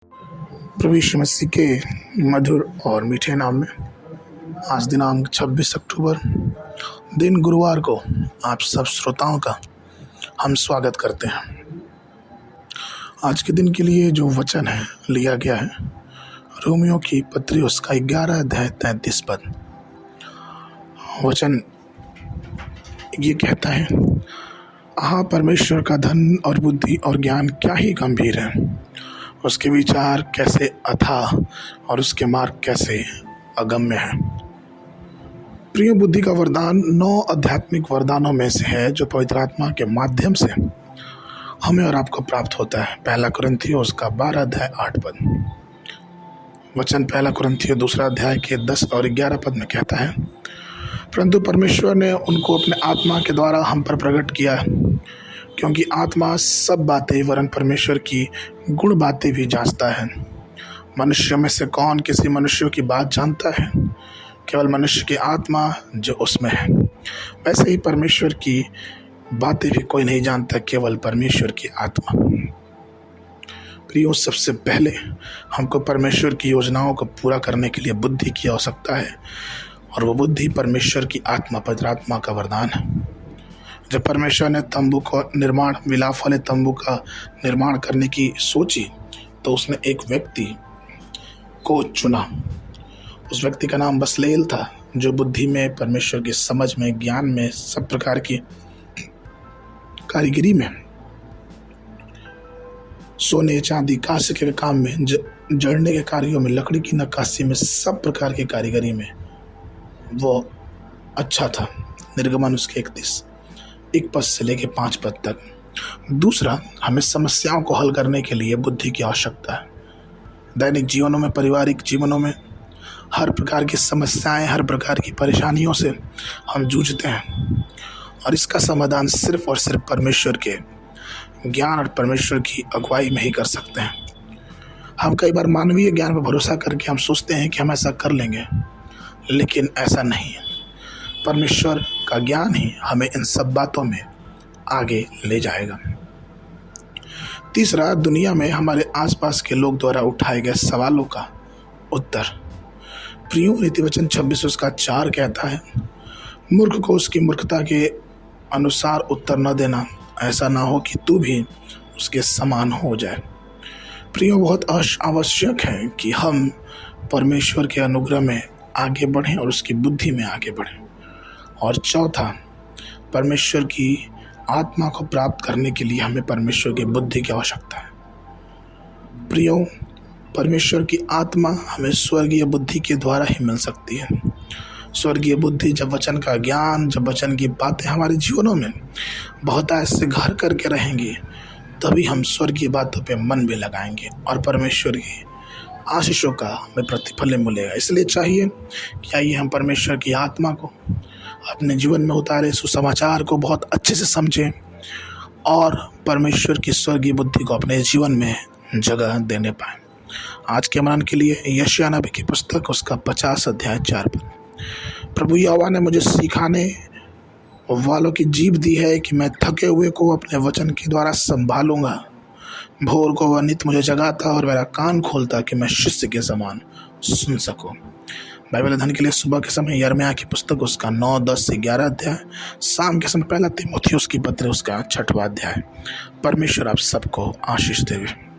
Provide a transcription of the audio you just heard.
प्रभु यीशु मसीह के मधुर और मीठे नाम में आज दिनांक 26 अक्टूबर दिन गुरुवार को आप सब श्रोताओं का हम स्वागत करते हैं। आज के दिन के लिए जो वचन है लिया गया है रोमियो की पत्री उसका 11 अध्याय 33 पद। वचन ये कहता है, आहा परमेश्वर का धन और बुद्धि और ज्ञान क्या ही गंभीर है, उसके विचार कैसे अथाह और उसके मार्ग कैसे अगम्य है। प्रिय, बुद्धि का वरदान 9 आध्यात्मिक वरदानों में से है जो पवित्र आत्मा के माध्यम से हमें और आपको प्राप्त होता है। पहला कुरिन्थियों उसका 12 अध्याय 8 पद। वचन पहला कुरिन्थियों 2 अध्याय के 10 और 11 पद में कहता है, परंतु परमेश्वर ने उनको अपने आत्मा के द्वारा हम पर प्रकट किया, क्योंकि आत्मा सब बातें वरन परमेश्वर की गुण बातें भी जांचता है। मनुष्यों में से कौन किसी मनुष्य की बात जानता है? केवल मनुष्य की आत्मा जो उसमें है। वैसे ही परमेश्वर की बातें भी कोई नहीं जानता, केवल परमेश्वर की आत्मा। प्रियो, सबसे पहले हमको परमेश्वर की योजनाओं को पूरा करने के लिए बुद्धि की आवश्यकता है, और वो बुद्धि परमेश्वर की आत्मा, पवित्र आत्मा का वरदान है। जब परमेश्वर ने तंबू को निर्माण, मिलाप वाले तंबू का निर्माण करने की सोची, तो उसने एक व्यक्ति को चुना। उस व्यक्ति का नाम बसलेल था, जो बुद्धि में, परमेश्वर की समझ में, ज्ञान में, सब प्रकार की कारीगरी में, सोने चांदी कांस्य के काम में, जड़ने के कार्यों में, लकड़ी की नक्काशी में, सब प्रकार की कारीगरी में वो अच्छा था। निर्गमन उसके 1 पद से लेके 5 पद तक। दूसरा, हमें समस्याओं को हल करने के लिए बुद्धि की आवश्यकता है। दैनिक जीवनों में, पारिवारिक जीवनों में हर प्रकार की समस्याएं, हर प्रकार की परेशानियों से हम जूझते हैं, और इसका समाधान सिर्फ और सिर्फ परमेश्वर के ज्ञान और परमेश्वर की अगुवाई में ही कर सकते हैं। हम कई बार मानवीय ज्ञान पर भरोसा करके हम सोचते हैं कि हम ऐसा कर लेंगे, लेकिन ऐसा नहीं है। परमेश्वर का ज्ञान ही हमें इन सब बातों में आगे ले जाएगा। तीसरा, दुनिया में हमारे आसपास के लोग द्वारा उठाए गए सवालों का उत्तर। प्रियो, नीतिवचन 26 उसका 4 कहता है, मूर्ख को उसकी मूर्खता के अनुसार उत्तर न देना, ऐसा ना हो कि तू भी उसके समान हो जाए। प्रियो, बहुत आवश्यक है कि हम परमेश्वर के अनुग्रह में आगे बढ़ें और उसकी बुद्धि में आगे बढ़ें। और चौथा, परमेश्वर की आत्मा को प्राप्त करने के लिए हमें परमेश्वर की बुद्धि की आवश्यकता है। प्रियो, परमेश्वर की आत्मा हमें स्वर्गीय बुद्धि के द्वारा ही मिल सकती है। स्वर्गीय बुद्धि, जब वचन का ज्ञान, जब वचन की बातें हमारे जीवनों में बहुत ऐसे घर करके रहेंगी, तभी हम स्वर्गीय बातों पे मन भी लगाएंगे और परमेश्वर की आशीषों का हमें प्रतिफल मिलेगा। इसलिए चाहिए कि आइए हम परमेश्वर की आत्मा को अपने जीवन में उतारे, सुसमाचार को बहुत अच्छे से समझें और परमेश्वर की स्वर्गीय बुद्धि को अपने जीवन में जगह देने पाएं। आज के मनन के लिए यशायाह नबी की पुस्तक उसका 50 अध्याय 4 पद। प्रभु यहोवा ने मुझे सिखाने वालों की जीभ दी है कि मैं थके हुए को अपने वचन के द्वारा संभालूंगा। भोर को वह नित मुझे जगाता और मेरा कान खोलता कि मैं शिष्य के समान सुन सकूं। बाइबल अध्ययन के लिए सुबह के समय यिर्मयाह की पुस्तक उसका 9, 10 से 11 अध्याय, शाम के समय पहला तीमुथियुस की पत्री उसका 6वां अध्याय। परमेश्वर आप सबको आशीष देवे।